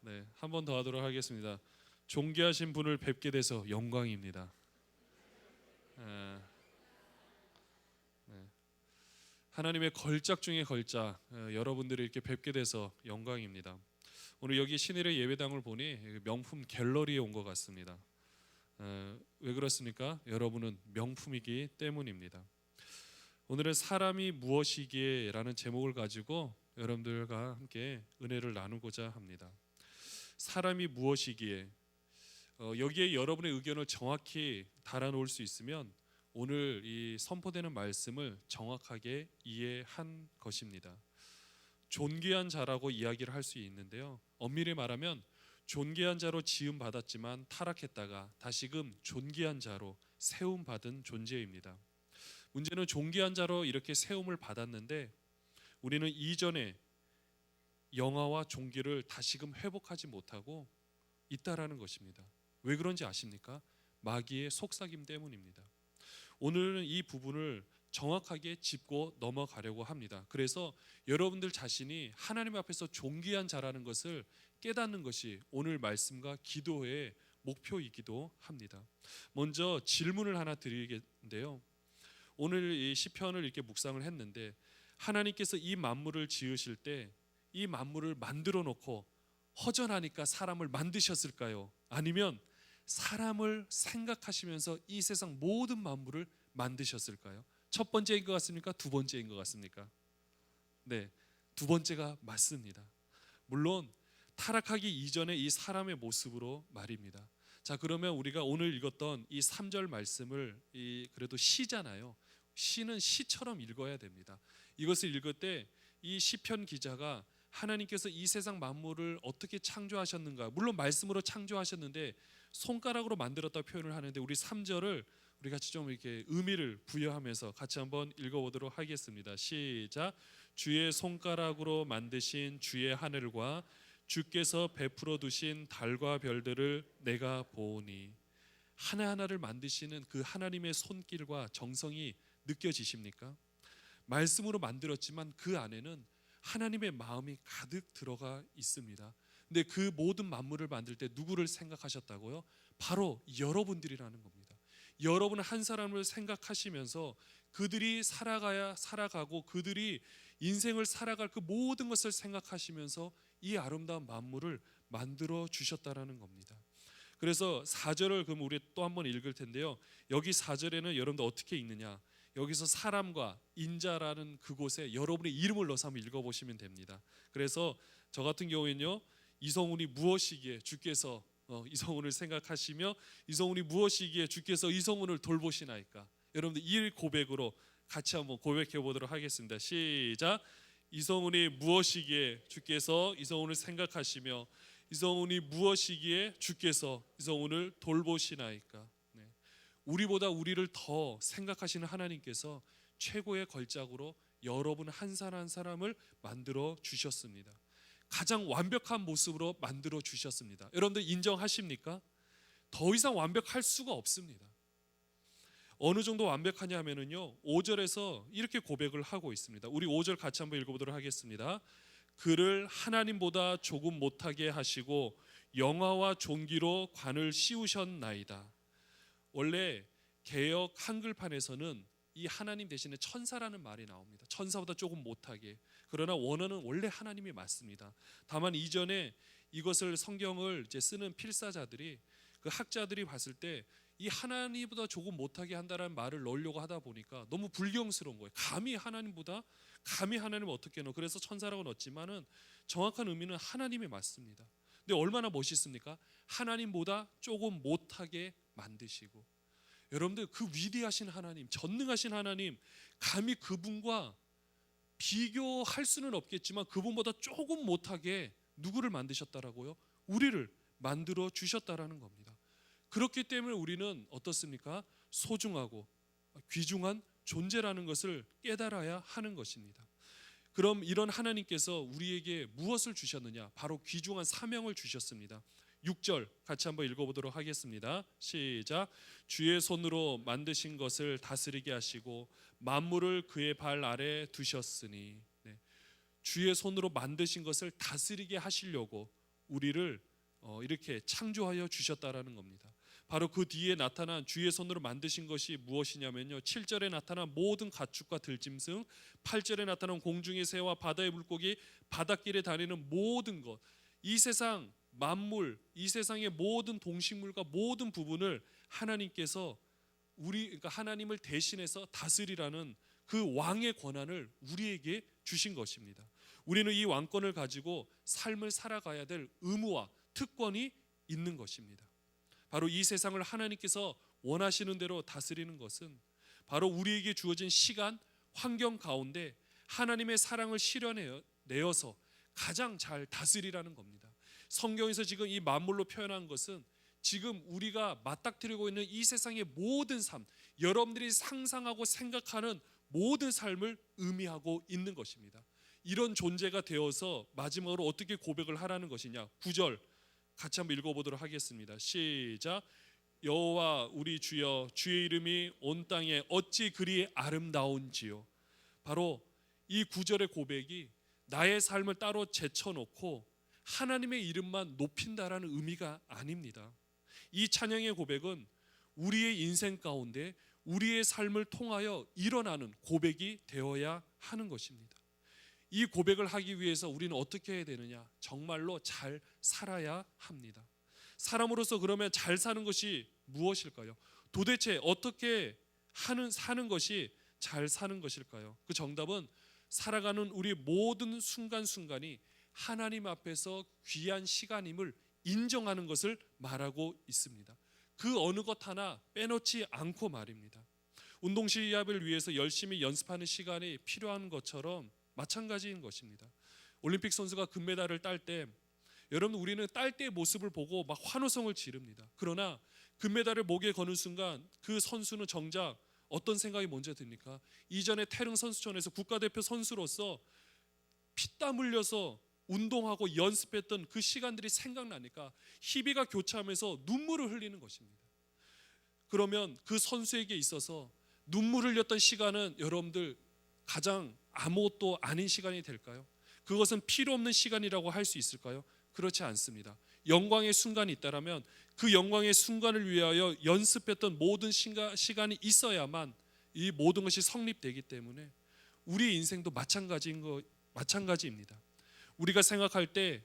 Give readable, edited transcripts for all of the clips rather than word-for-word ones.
네, 한 번 더 하도록 하겠습니다. 존귀하신 분을 뵙게 돼서 영광입니다. 에, 네. 하나님의 걸작 중에 걸작, 여러분들이 이렇게 뵙게 돼서 영광입니다. 오늘 여기 신일의 예배당을 보니 명품 갤러리에 온 것 같습니다. 왜 그렇습니까? 여러분은 명품이기 때문입니다. 오늘은 사람이 무엇이기에 라는 제목을 가지고 여러분들과 함께 은혜를 나누고자 합니다. 사람이 무엇이기에, 여기에 여러분의 의견을 정확히 달아놓을 수 있으면 오늘 이 선포되는 말씀을 정확하게 이해한 것입니다. 존귀한 자라고 이야기를 할 수 있는데요, 엄밀히 말하면 존귀한 자로 지음 받았지만 타락했다가 다시금 존귀한 자로 세움 받은 존재입니다. 문제는 존귀한 자로 이렇게 세움을 받았는데 우리는 이전에 영화와 존귀를 다시금 회복하지 못하고 있다라는 것입니다. 왜 그런지 아십니까? 마귀의 속삭임 때문입니다. 오늘은 이 부분을 정확하게 짚고 넘어가려고 합니다. 그래서 여러분들 자신이 하나님 앞에서 존귀한 자라는 것을 깨닫는 것이 오늘 말씀과 기도의 목표이기도 합니다. 먼저 질문을 하나 드리겠는데요, 오늘 이 시편을 이렇게 묵상을 했는데 하나님께서 이 만물을 지으실 때 이 만물을 만들어 놓고 허전하니까 사람을 만드셨을까요? 아니면 사람을 생각하시면서 이 세상 모든 만물을 만드셨을까요? 첫 번째인 것 같습니까? 두 번째인 것 같습니까? 네, 두 번째가 맞습니다. 물론 타락하기 이전에 이 사람의 모습으로 말입니다. 자, 그러면 우리가 오늘 읽었던 이 3절 말씀을 그래도 시잖아요. 시는 시처럼 읽어야 됩니다. 이것을 읽을 때 이 시편 기자가 하나님께서 이 세상 만물을 어떻게 창조하셨는가, 물론 말씀으로 창조하셨는데 손가락으로 만들었다고 표현을 하는데 우리 3절을 우리 같이 좀 이렇게 의미를 부여하면서 같이 한번 읽어보도록 하겠습니다. 시작. 주의 손가락으로 만드신 주의 하늘과 주께서 베풀어 두신 달과 별들을 내가 보니. 하나하나를 만드시는 그 하나님의 손길과 정성이 느껴지십니까? 말씀으로 만들었지만 그 안에는 하나님의 마음이 가득 들어가 있습니다. 근데 그 모든 만물을 만들 때 누구를 생각하셨다고요? 바로 여러분들이라는 겁니다. 여러분 한 사람을 생각하시면서 그들이 살아가고 그들이 인생을 살아갈 그 모든 것을 생각하시면서 이 아름다운 만물을 만들어 주셨다라는 겁니다. 그래서 4절을 그럼 우리 또 한번 읽을 텐데요, 여기 4절에는 여러분들 어떻게 읽느냐, 여기서 사람과 인자라는 그곳에 여러분의 이름을 넣어서 한번 읽어보시면 됩니다. 그래서 저 같은 경우에는요, 이성훈이 무엇이기에 주께서 이성훈을 생각하시며 이성훈이 무엇이기에 주께서 이성훈을 돌보시나이까. 여러분들 이 고백으로 같이 한번 고백해 보도록 하겠습니다. 시작. 이성훈이 무엇이기에 주께서 이성훈을 생각하시며 이성훈이 무엇이기에 주께서 이성훈을 돌보시나이까. 네. 우리보다 우리를 더 생각하시는 하나님께서 최고의 걸작으로 여러분 한 사람 한 사람을 만들어 주셨습니다. 가장 완벽한 모습으로 만들어 주셨습니다. 여러분들 인정하십니까? 더 이상 완벽할 수가 없습니다. 어느 정도 완벽하냐 하면은요, 5절에서 이렇게 고백을 하고 있습니다. 우리 5절 같이 한번 읽어보도록 하겠습니다. 그를 하나님보다 조금 못하게 하시고 영화와 존귀로 관을 씌우셨나이다. 원래 개역 한글판에서는 이 하나님 대신에 천사라는 말이 나옵니다. 천사보다 조금 못하게. 그러나 원어는 원래 하나님이 맞습니다. 다만 이전에 이것을 성경을 이제 쓰는 필사자들이, 그 학자들이 봤을 때 이 하나님보다 조금 못하게 한다는 말을 넣으려고 하다 보니까 너무 불경스러운 거예요. 감히 하나님을 어떻게 넣어? 그래서 천사라고 넣었지만은 정확한 의미는 하나님이 맞습니다. 근데 얼마나 멋있습니까? 하나님보다 조금 못하게 만드시고, 여러분들 그 위대하신 하나님, 전능하신 하나님, 감히 그분과 비교할 수는 없겠지만 그분보다 조금 못하게 누구를 만드셨다라고요? 우리를 만들어 주셨다라는 겁니다. 그렇기 때문에 우리는 어떻습니까? 소중하고 귀중한 존재라는 것을 깨달아야 하는 것입니다. 그럼 이런 하나님께서 우리에게 무엇을 주셨느냐? 바로 귀중한 사명을 주셨습니다. 6절 같이 한번 읽어보도록 하겠습니다. 시작. 주의 손으로 만드신 것을 다스리게 하시고 만물을 그의 발 아래 두셨으니. 네. 주의 손으로 만드신 것을 다스리게 하시려고 우리를 이렇게 창조하여 주셨다라는 겁니다. 바로 그 뒤에 나타난 주의 손으로 만드신 것이 무엇이냐면요, 7절에 나타난 모든 가축과 들짐승, 8절에 나타난 공중의 새와 바다의 물고기, 바닷길에 다니는 모든 것, 이 세상 만물, 이 세상의 모든 동식물과 모든 부분을 하나님께서 그러니까 하나님을 대신해서 다스리라는 그 왕의 권한을 우리에게 주신 것입니다. 우리는 이 왕권을 가지고 삶을 살아가야 될 의무와 특권이 있는 것입니다. 바로 이 세상을 하나님께서 원하시는 대로 다스리는 것은 바로 우리에게 주어진 시간, 환경 가운데 하나님의 사랑을 실현내어서 가장 잘 다스리라는 겁니다. 성경에서 지금 이 만물로 표현한 것은 지금 우리가 맞닥뜨리고 있는 이 세상의 모든 삶, 여러분들이 상상하고 생각하는 모든 삶을 의미하고 있는 것입니다. 이런 존재가 되어서 마지막으로 어떻게 고백을 하라는 것이냐, 9절 같이 한번 읽어보도록 하겠습니다. 시작. 여호와 우리 주여, 주의 이름이 온 땅에 어찌 그리 아름다운지요. 바로 이 9절의 고백이 나의 삶을 따로 제쳐놓고 하나님의 이름만 높인다라는 의미가 아닙니다. 이 찬양의 고백은 우리의 인생 가운데 우리의 삶을 통하여 일어나는 고백이 되어야 하는 것입니다. 이 고백을 하기 위해서 우리는 어떻게 해야 되느냐? 정말로 잘 살아야 합니다. 사람으로서 그러면 잘 사는 것이 무엇일까요? 도대체 어떻게 사는 것이 잘 사는 것일까요? 그 정답은 살아가는 우리 모든 순간순간이 하나님 앞에서 귀한 시간임을 인정하는 것을 말하고 있습니다. 그 어느 것 하나 빼놓지 않고 말입니다. 운동 시합을 위해서 열심히 연습하는 시간이 필요한 것처럼 마찬가지인 것입니다. 올림픽 선수가 금메달을 딸 때 여러분 우리는 딸 때의 모습을 보고 막 환호성을 지릅니다. 그러나 금메달을 목에 거는 순간 그 선수는 정작 어떤 생각이 먼저 듭니까? 이전에 태릉 선수촌에서 국가대표 선수로서 피땀 흘려서 운동하고 연습했던 그 시간들이 생각나니까 희비가 교차하면서 눈물을 흘리는 것입니다. 그러면 그 선수에게 있어서 눈물을 흘렸던 시간은 여러분들 가장 아무것도 아닌 시간이 될까요? 그것은 필요 없는 시간이라고 할 수 있을까요? 그렇지 않습니다. 영광의 순간이 있다라면 그 영광의 순간을 위하여 연습했던 모든 시간이 있어야만 이 모든 것이 성립되기 때문에 우리 인생도 마찬가지입니다. 우리가 생각할 때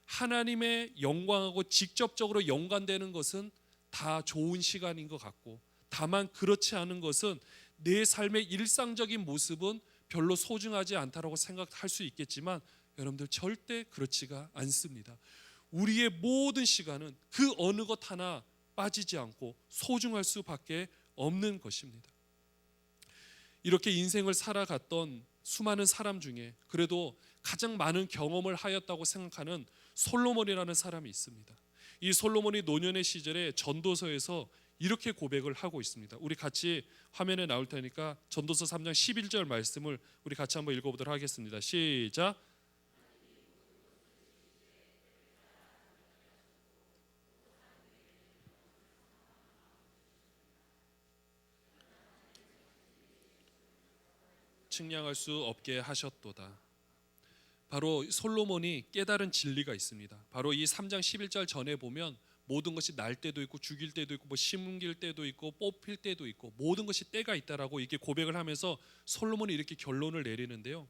하나님의 영광하고 직접적으로 연관되는 것은 다 좋은 시간인 것 같고, 다만 그렇지 않은 것은 내 삶의 일상적인 모습은 별로 소중하지 않다라고 생각할 수 있겠지만 여러분들 절대 그렇지가 않습니다. 우리의 모든 시간은 그 어느 것 하나 빠지지 않고 소중할 수밖에 없는 것입니다. 이렇게 인생을 살아갔던 수많은 사람 중에 그래도 가장 많은 경험을 하였다고 생각하는 솔로몬이라는 사람이 있습니다. 이 솔로몬이 노년의 시절에 전도서에서 이렇게 고백을 하고 있습니다. 우리 같이 화면에 나올 테니까 전도서 3장 11절 말씀을 우리 같이 한번 읽어보도록 하겠습니다. 시작. 측량할 수 없게 하셨도다. 바로 솔로몬이 깨달은 진리가 있습니다. 바로 이 3장 11절 전에 보면 모든 것이 날 때도 있고 죽일 때도 있고 심길 때도 있고 뽑힐 때도 있고 모든 것이 때가 있다라고 이렇게 고백을 하면서 솔로몬이 이렇게 결론을 내리는데요.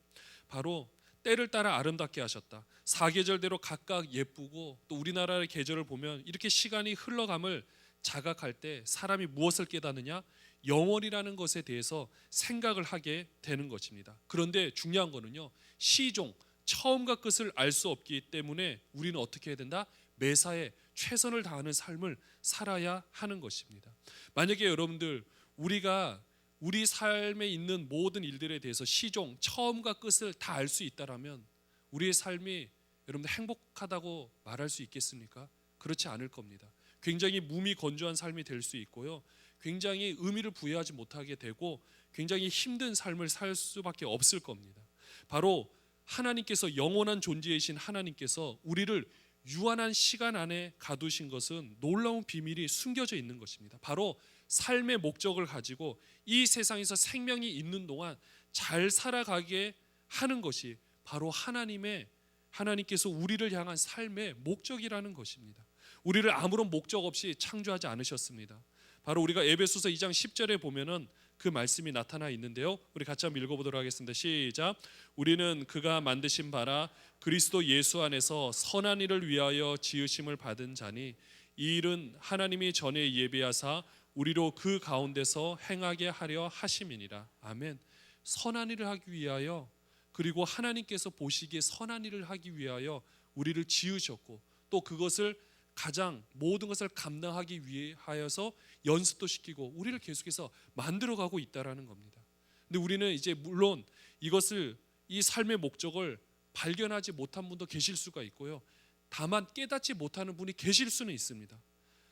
바로 때를 따라 아름답게 하셨다. 사계절대로 각각 예쁘고 또 우리나라의 계절을 보면 이렇게 시간이 흘러감을 자각할 때 사람이 무엇을 깨닫느냐? 영원이라는 것에 대해서 생각을 하게 되는 것입니다. 그런데 중요한 거는요, 시종, 처음과 끝을 알 수 없기 때문에 우리는 어떻게 해야 된다? 매사에 최선을 다하는 삶을 살아야 하는 것입니다. 만약에 여러분들 우리가 우리 삶에 있는 모든 일들에 대해서 시종, 처음과 끝을 다 알 수 있다라면 우리의 삶이 여러분들 행복하다고 말할 수 있겠습니까? 그렇지 않을 겁니다. 굉장히 무미건조한 삶이 될 수 있고요, 굉장히 의미를 부여하지 못하게 되고 굉장히 힘든 삶을 살 수밖에 없을 겁니다. 바로 하나님께서 영원한 존재이신 하나님께서 우리를 유한한 시간 안에 가두신 것은 놀라운 비밀이 숨겨져 있는 것입니다. 바로 삶의 목적을 가지고 이 세상에서 생명이 있는 동안 잘 살아가게 하는 것이 바로 하나님의 하나님께서 우리를 향한 삶의 목적이라는 것입니다. 우리를 아무런 목적 없이 창조하지 않으셨습니다. 바로 우리가 에베소서 2장 10절에 보면은 그 말씀이 나타나 있는데요. 우리 같이 한번 읽어보도록 하겠습니다. 시작. 우리는 그가 만드신 바라 그리스도 예수 안에서 선한 일을 위하여 지으심을 받은 자니 이 일은 하나님이 전에 예비하사 우리로 그 가운데서 행하게 하려 하심이니라. 아멘. 선한 일을 하기 위하여, 그리고 하나님께서 보시기에 선한 일을 하기 위하여 우리를 지으셨고, 또 그것을 가장 모든 것을 감당하기 위하여서 연습도 시키고 우리를 계속해서 만들어가고 있다라는 겁니다. 근데 우리는 이제 물론 이것을, 이 삶의 목적을 발견하지 못한 분도 계실 수가 있고요, 다만 깨닫지 못하는 분이 계실 수는 있습니다.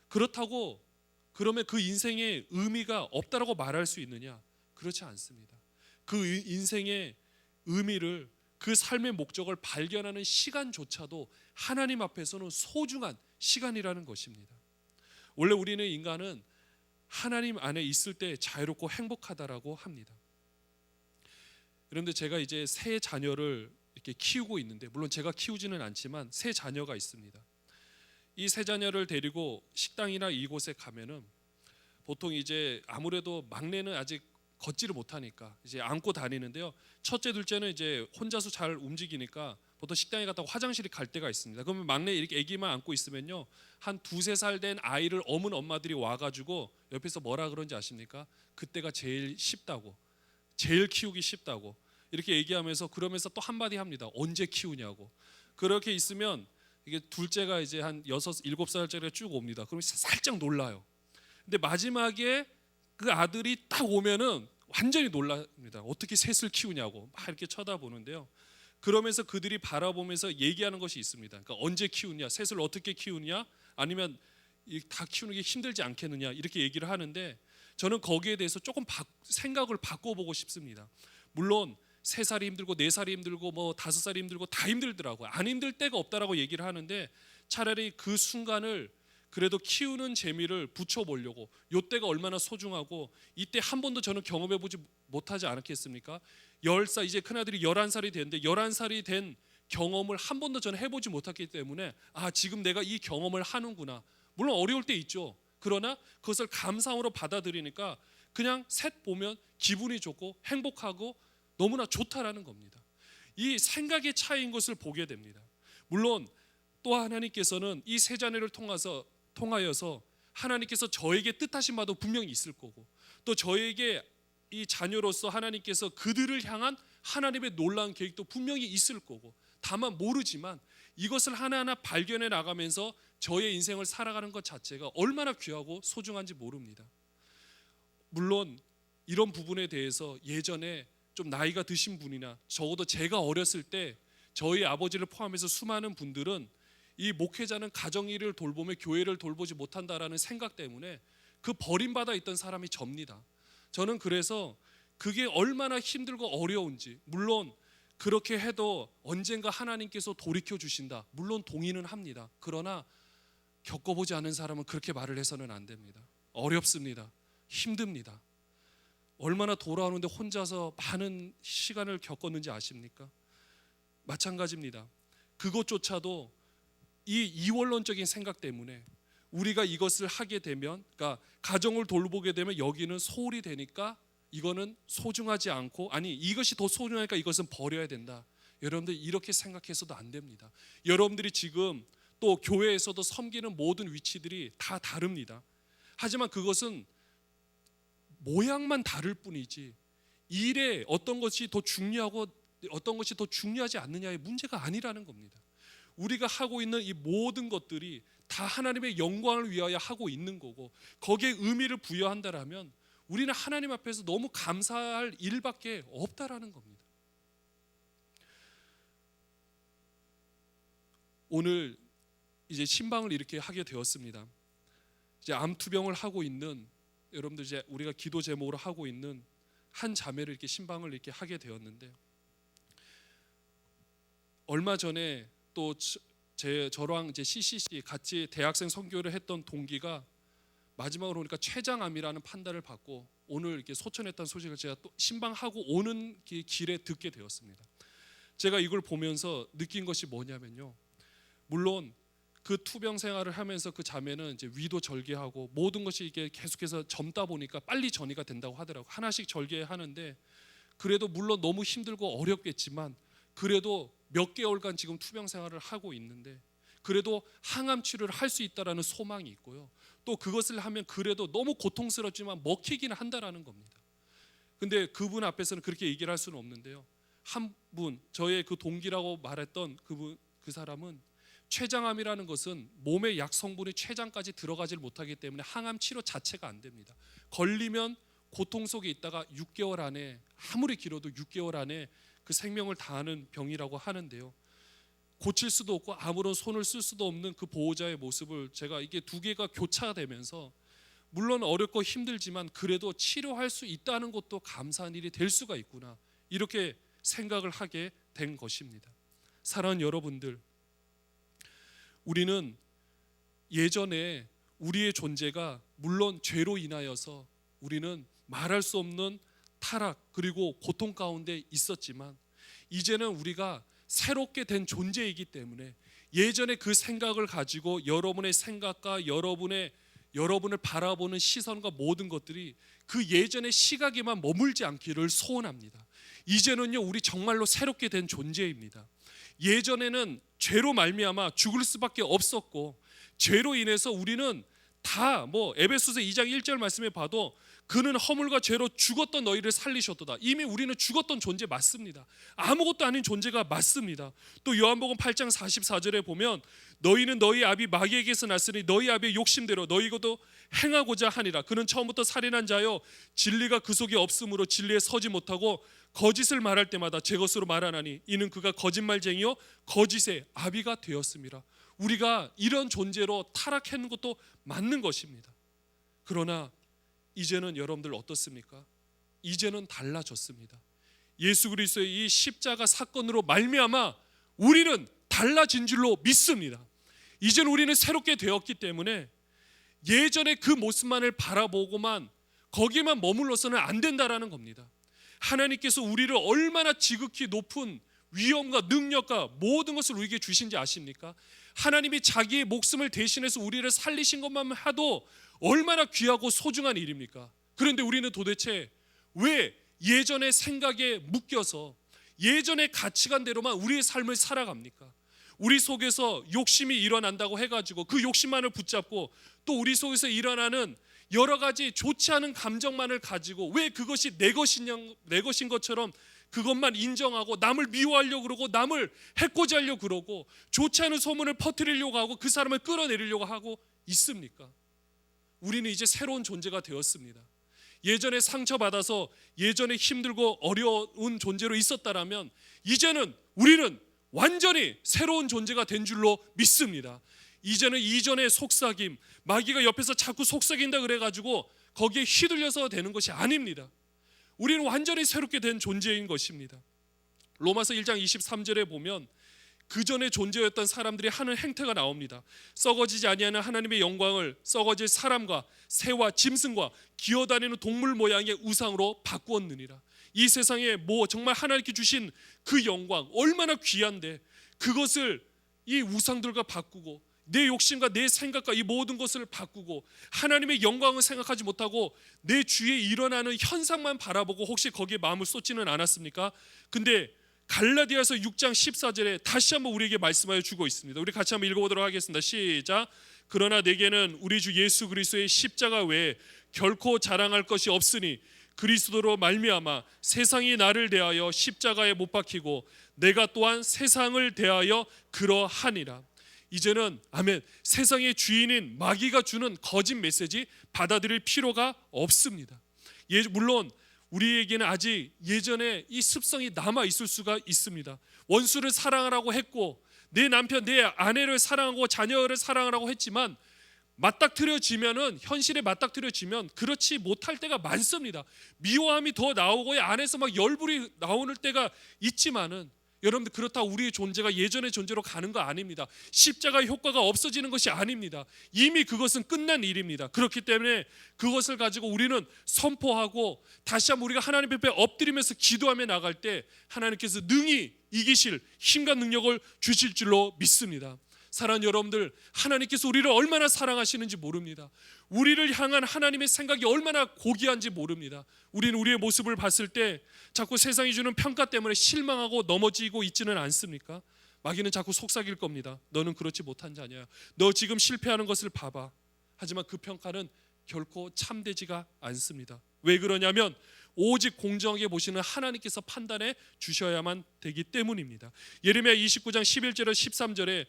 그렇다고 그러면 그 인생의 의미가 없다라고 말할 수 있느냐? 그렇지 않습니다. 그 인생의 의미를, 그 삶의 목적을 발견하는 시간조차도 하나님 앞에서는 소중한 시간이라는 것입니다. 원래 우리는, 인간은 하나님 안에 있을 때 자유롭고 행복하다라고 합니다. 그런데 제가 이제 세 자녀를 이렇게 키우고 있는데, 물론 제가 키우지는 않지만 세 자녀가 있습니다. 이 세 자녀를 데리고 식당이나 이곳에 가면은 보통 이제 아무래도 막내는 아직 걷지를 못하니까 이제 안고 다니는데요. 첫째, 둘째는 이제 혼자서 잘 움직이니까 보통 식당에 갔다가 화장실에 갈 때가 있습니다. 그러면 막내 이렇게 아기만 안고 있으면요, 한 두세 살 된 아이를 엄은 엄마들이 와가지고 옆에서 뭐라 그런지 아십니까? 그때가 제일 쉽다고, 제일 키우기 쉽다고 이렇게 얘기하면서, 그러면서 또 한마디 합니다. 언제 키우냐고. 그렇게 있으면 이게 둘째가 이제 한 6, 7살짜리가 쭉 옵니다. 그러면 살짝 놀라요. 근데 마지막에 그 아들이 딱 오면은 완전히 놀랍니다. 어떻게 셋을 키우냐고 막 이렇게 쳐다보는데요. 그러면서 그들이 바라보면서 얘기하는 것이 있습니다. 그러니까 언제 키우냐, 셋을 어떻게 키우냐, 아니면 다 키우는 게 힘들지 않겠느냐, 이렇게 얘기를 하는데, 저는 거기에 대해서 조금 생각을 바꿔보고 싶습니다. 물론 3살이 힘들고 4살이 힘들고 뭐 5살이 힘들고 다 힘들더라고요. 안 힘들 때가 없다라고 얘기를 하는데, 차라리 그 순간을 그래도 키우는 재미를 붙여보려고, 이때가 얼마나 소중하고 이때 한 번도 저는 경험해보지 못하지 않았겠습니까? 10살, 이제 큰아들이 11살이 됐는데 11살이 된 경험을 한 번도 저는 해보지 못했기 때문에, 아, 지금 내가 이 경험을 하는구나. 물론 어려울 때 있죠. 그러나 그것을 감사함으로 받아들이니까 그냥 셋 보면 기분이 좋고 행복하고 너무나 좋다라는 겁니다. 이 생각의 차이인 것을 보게 됩니다. 물론 또 하나님께서는 이 세 자녀를 통하여서 하나님께서 저에게 뜻하신 바도 분명히 있을 거고, 또 저에게 이 자녀로서 하나님께서 그들을 향한 하나님의 놀라운 계획도 분명히 있을 거고, 다만 모르지만 이것을 하나하나 발견해 나가면서 저의 인생을 살아가는 것 자체가 얼마나 귀하고 소중한지 모릅니다. 물론 이런 부분에 대해서 예전에 좀 나이가 드신 분이나 적어도 제가 어렸을 때 저희 아버지를 포함해서 수많은 분들은 이 목회자는 가정일을 돌보며 교회를 돌보지 못한다라는 생각 때문에 그 버림받아 있던 사람이 접니다. 저는 그래서 그게 얼마나 힘들고 어려운지, 물론 그렇게 해도 언젠가 하나님께서 돌이켜 주신다, 물론 동의는 합니다. 그러나 겪어보지 않은 사람은 그렇게 말을 해서는 안 됩니다. 어렵습니다. 힘듭니다. 얼마나 돌아오는데 혼자서 많은 시간을 겪었는지 아십니까? 마찬가지입니다. 그것조차도 이 이원론적인 생각 때문에 우리가 이것을 하게 되면, 그러니까 가정을 돌보게 되면 여기는 소홀히 되니까 이거는 소중하지 않고, 아니 이것이 더 소중하니까 이것은 버려야 된다. 여러분들 이렇게 생각해서도 안 됩니다. 여러분들이 지금 또 교회에서도 섬기는 모든 위치들이 다 다릅니다. 하지만 그것은 모양만 다를 뿐이지 일에 어떤 것이 더 중요하고 어떤 것이 더 중요하지 않느냐의 문제가 아니라는 겁니다. 우리가 하고 있는 이 모든 것들이 다 하나님의 영광을 위하여 하고 있는 거고, 거기에 의미를 부여한다라면 우리는 하나님 앞에서 너무 감사할 일밖에 없다라는 겁니다. 오늘 이제 신방을 이렇게 하게 되었습니다. 이제 암투병을 하고 있는, 여러분들 이제 우리가 기도 제목으로 하고 있는 한 자매를 이렇게 신방을 이렇게 하게 되었는데, 얼마 전에 또 저랑 이제 CCC 같이 대학생 선교를 했던 동기가 마지막으로 보니까 췌장암이라는 판단을 받고 오늘 이렇게 소천했다는 소식을 제가 또 신방하고 오는 길에 듣게 되었습니다. 제가 이걸 보면서 느낀 것이 뭐냐면요, 물론 그 투병 생활을 하면서 그 자매는 이제 위도 절개하고 모든 것이 이게 계속해서 젊다 보니까 빨리 전이가 된다고 하더라고. 하나씩 절개하는데 그래도 물론 너무 힘들고 어렵겠지만 그래도 몇 개월간 지금 투병 생활을 하고 있는데 그래도 항암 치료를 할 수 있다라는 소망이 있고요. 또 그것을 하면 그래도 너무 고통스럽지만 먹히기는 한다라는 겁니다. 근데 그분 앞에서는 그렇게 얘기를 할 수는 없는데요. 한 분, 저의 그 동기라고 말했던 그 사람은 췌장암이라는 것은 몸의 약 성분이 췌장까지 들어가질 못하기 때문에 항암 치료 자체가 안 됩니다. 걸리면 고통 속에 있다가 6개월 안에, 아무리 길어도 6개월 안에 그 생명을 다하는 병이라고 하는데요. 고칠 수도 없고 아무런 손을 쓸 수도 없는 그 보호자의 모습을 제가 이게 두 개가 교차되면서 물론 어렵고 힘들지만 그래도 치료할 수 있다는 것도 감사한 일이 될 수가 있구나, 이렇게 생각을 하게 된 것입니다. 사랑하는 여러분들, 우리는 예전에 우리의 존재가 물론 죄로 인하여서 우리는 말할 수 없는 타락 그리고 고통 가운데 있었지만 이제는 우리가 새롭게 된 존재이기 때문에 예전에 그 생각을 가지고 여러분의 생각과 여러분을 바라보는 시선과 모든 것들이 그 예전의 시각에만 머물지 않기를 소원합니다. 이제는요, 우리 정말로 새롭게 된 존재입니다. 예전에는 죄로 말미암아 죽을 수밖에 없었고 죄로 인해서 우리는 다 에베소서 2장 1절 말씀에 봐도 그는 허물과 죄로 죽었던 너희를 살리셨도다. 이미 우리는 죽었던 존재 맞습니다. 아무것도 아닌 존재가 맞습니다. 또 요한복음 8장 44절에 보면 너희는 너희 아비 마귀에게서 났으니 너희 아비의 욕심대로 너희도 행하고자 하니라. 그는 처음부터 살인한 자요 진리가 그 속에 없으므로 진리에 서지 못하고 거짓을 말할 때마다 제 것으로 말하나니 이는 그가 거짓말쟁이요 거짓의 아비가 되었습니다. 우리가 이런 존재로 타락하는 것도 맞는 것입니다. 그러나 이제는 여러분들 어떻습니까? 이제는 달라졌습니다. 예수 그리스도의 이 십자가 사건으로 말미암아 우리는 달라진 줄로 믿습니다. 이제는 우리는 새롭게 되었기 때문에 예전의 그 모습만을 바라보고만 거기에만 머물러서는 안 된다라는 겁니다. 하나님께서 우리를 얼마나 지극히 높은 위엄과 능력과 모든 것을 우리에게 주신지 아십니까? 하나님이 자기의 목숨을 대신해서 우리를 살리신 것만 해도 얼마나 귀하고 소중한 일입니까? 그런데 우리는 도대체 왜 예전의 생각에 묶여서 예전의 가치관대로만 우리의 삶을 살아갑니까? 우리 속에서 욕심이 일어난다고 해가지고 그 욕심만을 붙잡고 또 우리 속에서 일어나는 여러 가지 좋지 않은 감정만을 가지고 왜 그것이 내 것인 것처럼 그것만 인정하고 남을 미워하려고 그러고 남을 해코지 하려고 그러고 좋지 않은 소문을 퍼뜨리려고 하고 그 사람을 끌어내리려고 하고 있습니까? 우리는 이제 새로운 존재가 되었습니다. 예전에 상처받아서 예전에 힘들고 어려운 존재로 있었다라면 이제는 우리는 완전히 새로운 존재가 된 줄로 믿습니다. 이제는 이전의 속삭임, 마귀가 옆에서 자꾸 속삭인다 그래가지고 거기에 휘둘려서 되는 것이 아닙니다. 우리는 완전히 새롭게 된 존재인 것입니다. 로마서 1장 23절에 보면 그 전에 존재였던 사람들이 하는 행태가 나옵니다. 썩어지지 아니하는 하나님의 영광을 썩어질 사람과 새와 짐승과 기어다니는 동물 모양의 우상으로 바꾸었느니라. 이 세상에 정말 하나님께 주신 그 영광 얼마나 귀한데 그것을 이 우상들과 바꾸고 내 욕심과 내 생각과 이 모든 것을 바꾸고 하나님의 영광을 생각하지 못하고 내 주위에 일어나는 현상만 바라보고 혹시 거기에 마음을 쏟지는 않았습니까? 근데 갈라디아서 6장 14절에 다시 한번 우리에게 말씀하여 주고 있습니다. 우리 같이 한번 읽어보도록 하겠습니다. 시작. 그러나 내게는 우리 주 예수 그리스도의 십자가 외에 결코 자랑할 것이 없으니 그리스도로 말미암아 세상이 나를 대하여 십자가에 못 박히고 내가 또한 세상을 대하여 그러하니라. 이제는 아멘, 세상의 주인인 마귀가 주는 거짓 메시지 받아들일 필요가 없습니다. 물론 우리에게는 아직 예전에 이 습성이 남아 있을 수가 있습니다. 원수를 사랑하라고 했고 내 남편, 내 아내를 사랑하고 자녀를 사랑하라고 했지만 현실에 맞닥뜨려지면 그렇지 못할 때가 많습니다. 미워함이 더 나오고 안에서 막 열불이 나오는 때가 있지만은 여러분들 그렇다고 우리의 존재가 예전의 존재로 가는 거 아닙니다. 십자가의 효과가 없어지는 것이 아닙니다. 이미 그것은 끝난 일입니다. 그렇기 때문에 그것을 가지고 우리는 선포하고 다시 한번 우리가 하나님 앞에 엎드리면서 기도하며 나갈 때 하나님께서 능히 이기실 힘과 능력을 주실 줄로 믿습니다. 사랑하는 여러분들, 하나님께서 우리를 얼마나 사랑하시는지 모릅니다. 우리를 향한 하나님의 생각이 얼마나 고귀한지 모릅니다. 우리는 우리의 모습을 봤을 때 자꾸 세상이 주는 평가 때문에 실망하고 넘어지고 있지는 않습니까? 마귀는 자꾸 속삭일 겁니다. 너는 그렇지 못한 자냐, 너 지금 실패하는 것을 봐봐. 하지만 그 평가는 결코 참되지가 않습니다. 왜 그러냐면 오직 공정하게 보시는 하나님께서 판단해 주셔야만 되기 때문입니다. 예레미야 29장 11절에서 13절에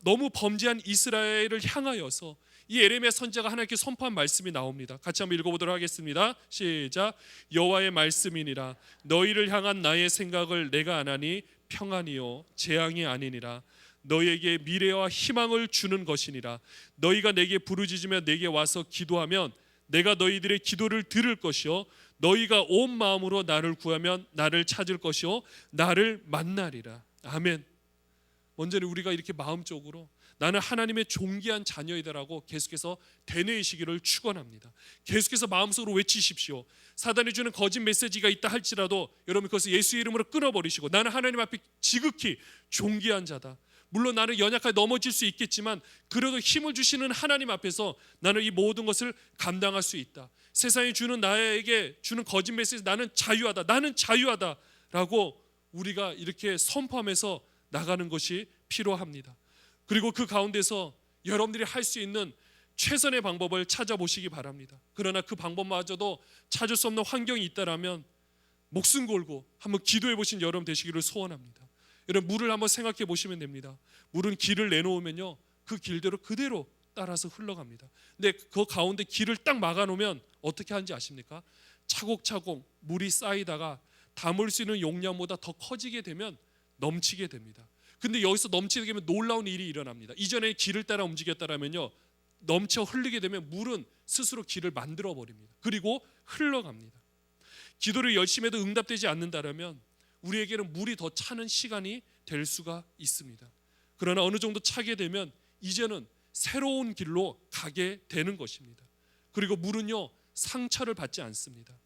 너무 범죄한 이스라엘을 향하여서 이 예레미야 선지자가 하나님께 선포한 말씀이 나옵니다. 같이 한번 읽어보도록 하겠습니다. 시작. 여호와의 말씀이니라. 너희를 향한 나의 생각을 내가 아나니 평안이요 재앙이 아니니라. 너희에게 미래와 희망을 주는 것이니라. 너희가 내게 부르짖으며 내게 와서 기도하면 내가 너희들의 기도를 들을 것이요 너희가 온 마음으로 나를 구하면 나를 찾을 것이요 나를 만나리라. 아멘. 먼저는 우리가 이렇게 마음적으로 나는 하나님의 존귀한 자녀이다라고 계속해서 되뇌이시기를 축원합니다. 계속해서 마음속으로 외치십시오. 사단이 주는 거짓 메시지가 있다 할지라도 여러분 그것을 예수의 이름으로 끊어버리시고 나는 하나님 앞에 지극히 존귀한 자다. 물론 나는 연약하게 넘어질 수 있겠지만 그래도 힘을 주시는 하나님 앞에서 나는 이 모든 것을 감당할 수 있다. 세상이 주는 나에게 주는 거짓 메시지 나는 자유하다. 나는 자유하다라고 우리가 이렇게 선포하면서 나가는 것이 필요합니다. 그리고 그 가운데서 여러분들이 할 수 있는 최선의 방법을 찾아보시기 바랍니다. 그러나 그 방법마저도 찾을 수 없는 환경이 있다라면 목숨 걸고 한번 기도해 보신 여러분 되시기를 소원합니다. 여러분 물을 한번 생각해 보시면 됩니다. 물은 길을 내놓으면요 그 길대로 그대로 따라서 흘러갑니다. 근데 그 가운데 길을 딱 막아놓으면 어떻게 하는지 아십니까? 차곡차곡 물이 쌓이다가 담을 수 있는 용량보다 더 커지게 되면 넘치게 됩니다. 근데 여기서 넘치게 되면 놀라운 일이 일어납니다. 이전에 길을 따라 움직였다라면요 넘쳐 흐르게 되면 물은 스스로 길을 만들어 버립니다. 그리고 흘러갑니다. 기도를 열심히 해도 응답되지 않는다라면 우리에게는 물이 더 차는 시간이 될 수가 있습니다. 그러나 어느 정도 차게 되면 이제는 새로운 길로 가게 되는 것입니다. 그리고 물은요 상처를 받지 않습니다.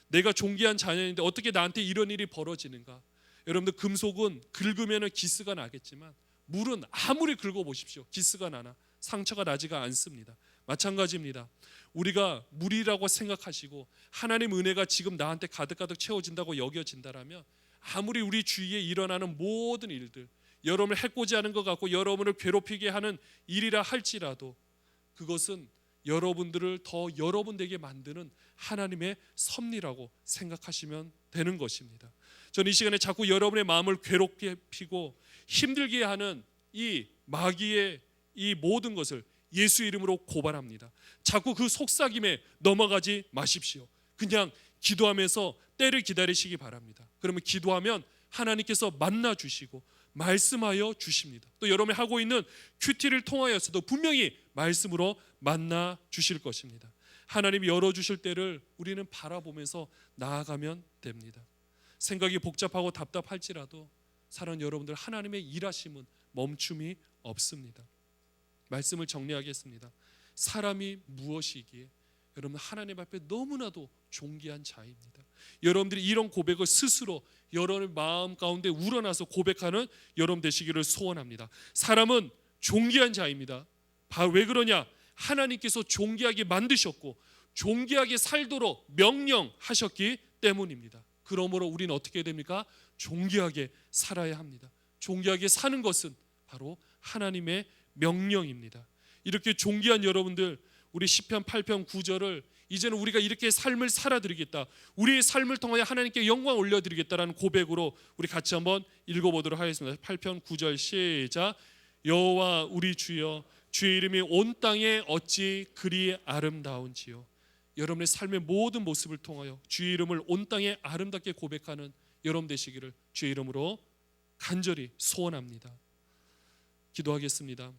내가 존귀한 자녀인데 어떻게 나한테 이런 일이 벌어지는가? 여러분들 금속은 긁으면 기스가 나겠지만 물은 아무리 긁어보십시오 기스가 나나 상처가 나지가 않습니다. 마찬가지입니다. 우리가 물이라고 생각하시고 하나님 은혜가 지금 나한테 가득가득 채워진다고 여겨진다라면 아무리 우리 주위에 일어나는 모든 일들 여러분을 해코지 하는 것 같고 여러분을 괴롭히게 하는 일이라 할지라도 그것은 여러분들을 더 여러분 되게 만드는 하나님의 섭리라고 생각하시면 되는 것입니다. 저는 이 시간에 자꾸 여러분의 마음을 괴롭게 피고 힘들게 하는 이 마귀의 이 모든 것을 예수 이름으로 고발합니다. 자꾸 그 속삭임에 넘어가지 마십시오. 그냥 기도하면서 때를 기다리시기 바랍니다. 그러면 기도하면 하나님께서 만나 주시고 말씀하여 주십니다. 또 여러분이 하고 있는 큐티를 통하여서도 분명히 말씀으로 만나 주실 것입니다. 하나님이 열어주실 때를 우리는 바라보면서 나아가면 됩니다. 생각이 복잡하고 답답할지라도 사랑하는 여러분들 하나님의 일하심은 멈춤이 없습니다. 말씀을 정리하겠습니다. 사람이 무엇이기에 여러분 하나님 앞에 너무나도 존귀한 자입니다. 여러분들이 이런 고백을 스스로 여러분의 마음 가운데 우러나서 고백하는 여러분 되시기를 소원합니다. 사람은 존귀한 자입니다. 왜 그러냐? 하나님께서 존귀하게 만드셨고 존귀하게 살도록 명령하셨기 때문입니다. 그러므로 우리는 어떻게 됩니까? 존귀하게 살아야 합니다. 존귀하게 사는 것은 바로 하나님의 명령입니다. 이렇게 존귀한 여러분들 우리 시편 8편 9절을 이제는 우리가 이렇게 삶을 살아드리겠다, 우리의 삶을 통하여 하나님께 영광 올려드리겠다라는 고백으로 우리 같이 한번 읽어보도록 하겠습니다. 8편 9절 시작. 여호와 우리 주여 주의 이름이 온 땅에 어찌 그리 아름다운지요. 여러분의 삶의 모든 모습을 통하여 주의 이름을 온 땅에 아름답게 고백하는 여러분 되시기를 주의 이름으로 간절히 소원합니다. 기도하겠습니다.